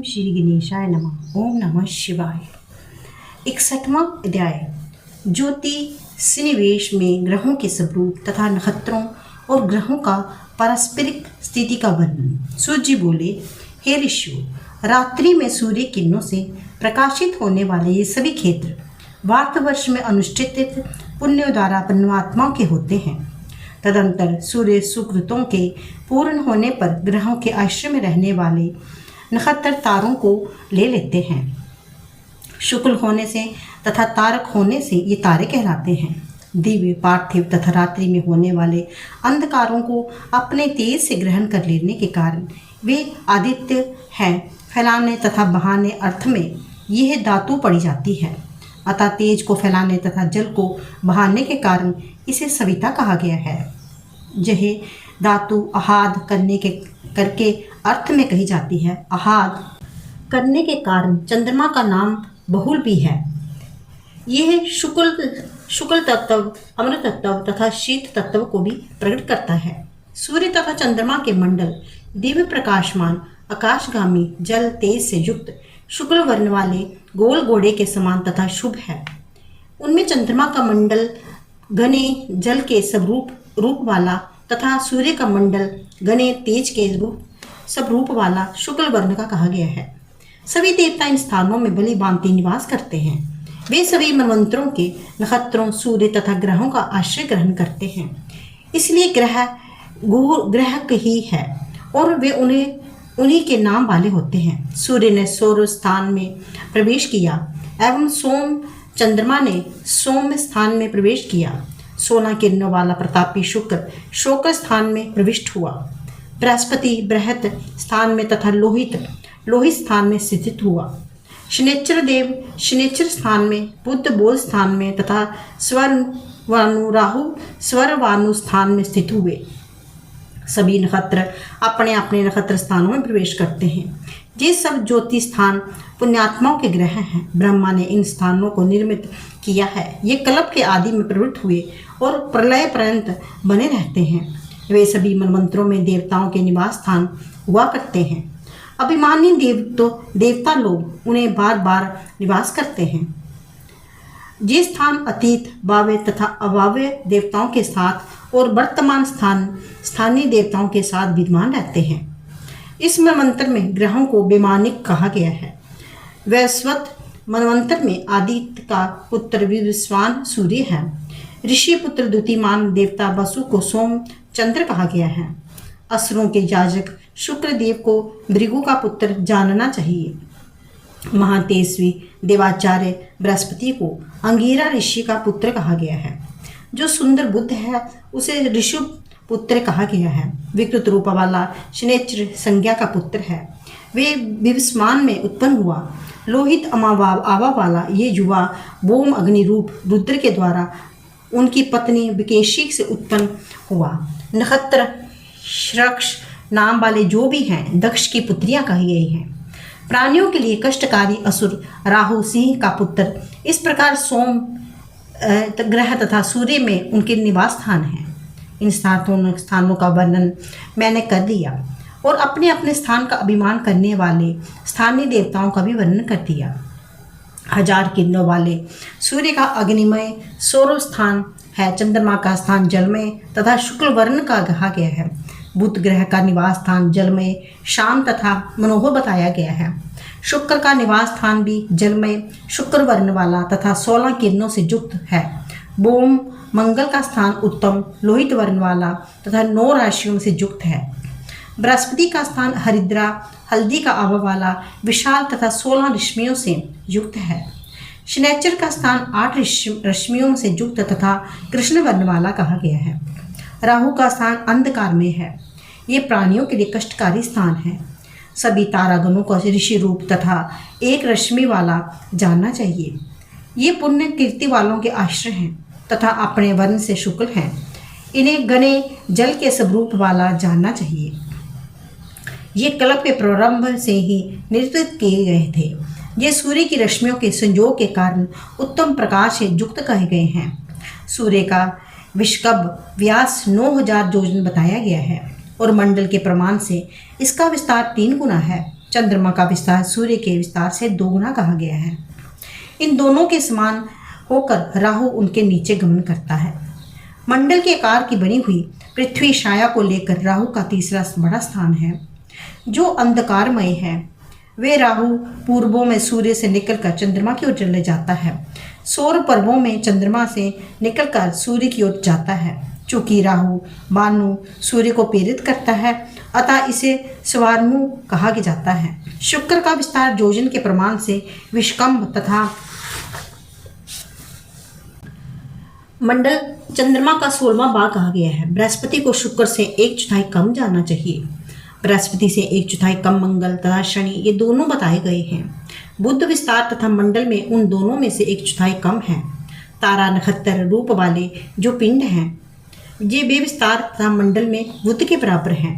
श्री गणेशाय नमः। ओम नमः शिवाय। 61वां अध्याय ज्योति सन्निवेश में ग्रहों के स्वरूप तथा नक्षत्रों और ग्रहों का पारस्परिक स्थिति का वर्णन। सूर्य जी बोले, हे ऋषियों, रात्रि में सूर्य किरणों से प्रकाशित होने वाले ये सभी क्षेत्र भारतवर्ष में अनुष्ठित पुण्यों द्वारा परमात्माओं के होते हैं। तदंतर सूर्य सुकृतों के पूर्ण होने पर ग्रहों के आश्रय में रहने वाले नक्षत्र तारों को ले लेते हैं। शुक्ल होने से तथा तारक होने से ये तारे कहलाते हैं। दिव्य पार्थिव तथा रात्रि में होने वाले अंधकारों को अपने तेज से ग्रहण कर लेने के कारण वे आदित्य हैं। फैलाने तथा बहाने अर्थ में यह धातु पड़ी जाती है। अतः तेज को फैलाने तथा जल को बहाने के कारण इसे सविता कहा गया है। यह धातु आहाद करके अर्थ में कही जाती है। आहाद करने के कारण चंद्रमा का नाम बहुल भी है। यह शुक्ल तत्व, अमृत तत्व तथा शीत तत्व को भी प्रकट करता है। सूर्य तथा चंद्रमा के मंडल दिव्य प्रकाशमान आकाशगामी जल तेज से युक्त शुक्ल वर्ण वाले गोल घोड़े के समान तथा शुभ है। उनमें चंद्रमा का मंडल घने जल के स्वरूप वाला तथा सूर्य का मंडल घने तेज के स्वरूप वाला शुक्ल वर्ण का कहा गया है। सभी देवता इन स्थानों में बलि भांति निवास करते हैं। वे सभी मनवंतरों के नक्षत्रों, सूर्य तथा ग्रहों का आश्रय ग्रहण करते हैं। इसलिए ग्रह ही है और वे उन्हीं के नाम वाले होते हैं। सूर्य ने सौर स्थान में प्रवेश किया एवं चंद्रमा ने सोम स्थान में प्रवेश किया। 16 किरणों वाला प्रतापी शुक्र शोकर स्थान में प्रविष्ट हुआ। बृहस्पति बृहत स्थान में तथा लोहित स्थान में स्थित हुआ। शनिचर देव शनिचर स्थान में, बुध बोध स्थान में तथा स्वरवानु राहु स्वरवानु स्थान में स्थित हुए। सभी नक्षत्र अपने अपने नक्षत्र स्थानों में प्रवेश करते हैं। ये सब ज्योति स्थान पुण्यात्माओं के ग्रह हैं। ब्रह्मा ने इन स्थानों को निर्मित किया है। ये कल्प के आदि में प्रवृत्त हुए और प्रलय पर्यंत बने रहते हैं। वे सभी मनमंत्रों में देवताओं के निवास स्थान हुआ करते हैं। अभिमानी देवता लोग उन्हें बार बार निवास करते हैं। ये स्थान अतीत, भाव्य तथा अभाव्य देवताओं के साथ और वर्तमान स्थानीय देवताओं के साथ विद्यमान रहते हैं। इस मनवंतर में ग्रहों को वैमानिक कहा गया है। वैश्वत मनवंतर में आदित्य का पुत्र विश्वान सूर्य है। ऋषि पुत्र द्युतिमान देवता वसु को सोम चंद्र कहा गया है। असुरों के याजक शुक्र देव को भृगु का पुत्र जानना चाहिए। महातेजस्वी देवाचार्य बृहस्पति को अंगिरा ऋषि का पुत्र कहा गया है। जो सुंदर बुद्ध है उसे ऋषि पुत्र कहा गया है। विकृत रूप वाला शनिचर संज्ञा का पुत्र है। वे विवस्वान में उत्पन्न हुआ। लोहित आवा वाला ये युवा बोम अग्नि रूप रुद्र के द्वारा उनकी पत्नी विकेशी से उत्पन्न हुआ। नक्षत्र श्रक्ष नाम वाले जो भी हैं दक्ष की पुत्रियां कही गई हैं। प्राणियों के लिए कष्टकारी असुर राहु सिंह का पुत्र। इस प्रकार सोम ग्रह तथा सूर्य में उनके निवास स्थान हैं। इन स्थानों का वर्णन मैंने कर दिया और अपने अपने स्थान का अभिमान करने वाले स्थानीय देवताओं का भी वर्णन कर दिया। 1000 किरणों वाले सूर्य का अग्निमय सौर स्थान है। चंद्रमा का स्थान जलमय तथा शुक्ल वर्ण का कहा गया है। बुध ग्रह का निवास स्थान जलमय, शांत तथा मनोहर बताया गया है। शुक्र का निवास स्थान भी जलमय शुक्र वर्ण वाला तथा 16 किरणों से युक्त है। बोम मंगल का स्थान उत्तम लोहित वर्ण वाला तथा 9 राशियों से युक्त है। बृहस्पति का स्थान हरिद्रा हल्दी का आभा वाला विशाल तथा 16 रश्मियों से युक्त है। शनिचर का स्थान 8 रश्मियों से युक्त तथा कृष्ण वर्ण वाला कहा गया है। राहु का स्थान अंधकार में है। ये प्राणियों के लिए कष्टकारी स्थान है। सभी तारागणों को ऋषि रूप तथा एक रश्मि वाला जानना चाहिए। ये पुण्य कीर्ति वालों के आश्रय हैं तथा अपने वर्ण से शुक्ल हैं। इन्हें घने जल के स्वरूप वाला जानना चाहिए। ये कल्प के प्रारंभ से ही निर्मित किए गए थे। ये सूर्य की रश्मियों के संयोग के कारण उत्तम प्रकाश से युक्त कहे गए हैं। सूर्य का विष्कब व्यास 9000 योजन बताया गया है और मंडल के प्रमाण से इसका विस्तार 3 गुना है। चंद्रमा का विस्तार सूर्य के विस्तार से दोगुना कहा गया है। इन दोनों के समान होकर राहु उनके नीचे गमन करता है। मंडल के आकार की बनी हुई पृथ्वी छाया को लेकर राहु का तीसरा बड़ा स्थान है, जो अंधकारमय है। वे राहु पूर्वों में सूर्य से निकलकर चंद्रमा की ओर चले जाता है। सौर पर्वों में चंद्रमा से निकलकर सूर्य की ओर जाता है। चूंकि राहु बानु सूर्य को प्रेरित करता है, अतः इसे स्वर्णु कहा जाता है। शुक्र का विस्तार योजन के प्रमाण से विषकंभ तथा मंडल चंद्रमा का 16वां भाग कहा गया है। बृहस्पति को शुक्र से 1/4 कम जाना चाहिए। बृहस्पति से 1/4 कम मंगल तथा शनि, ये दोनों बताए गए हैं। बुध विस्तार तथा मंडल में उन दोनों में से 1/4 कम है। तारा नक्षत्र रूप वाले जो पिंड हैं, ये बेविस्तार तथा मंडल में बुध के बराबर हैं।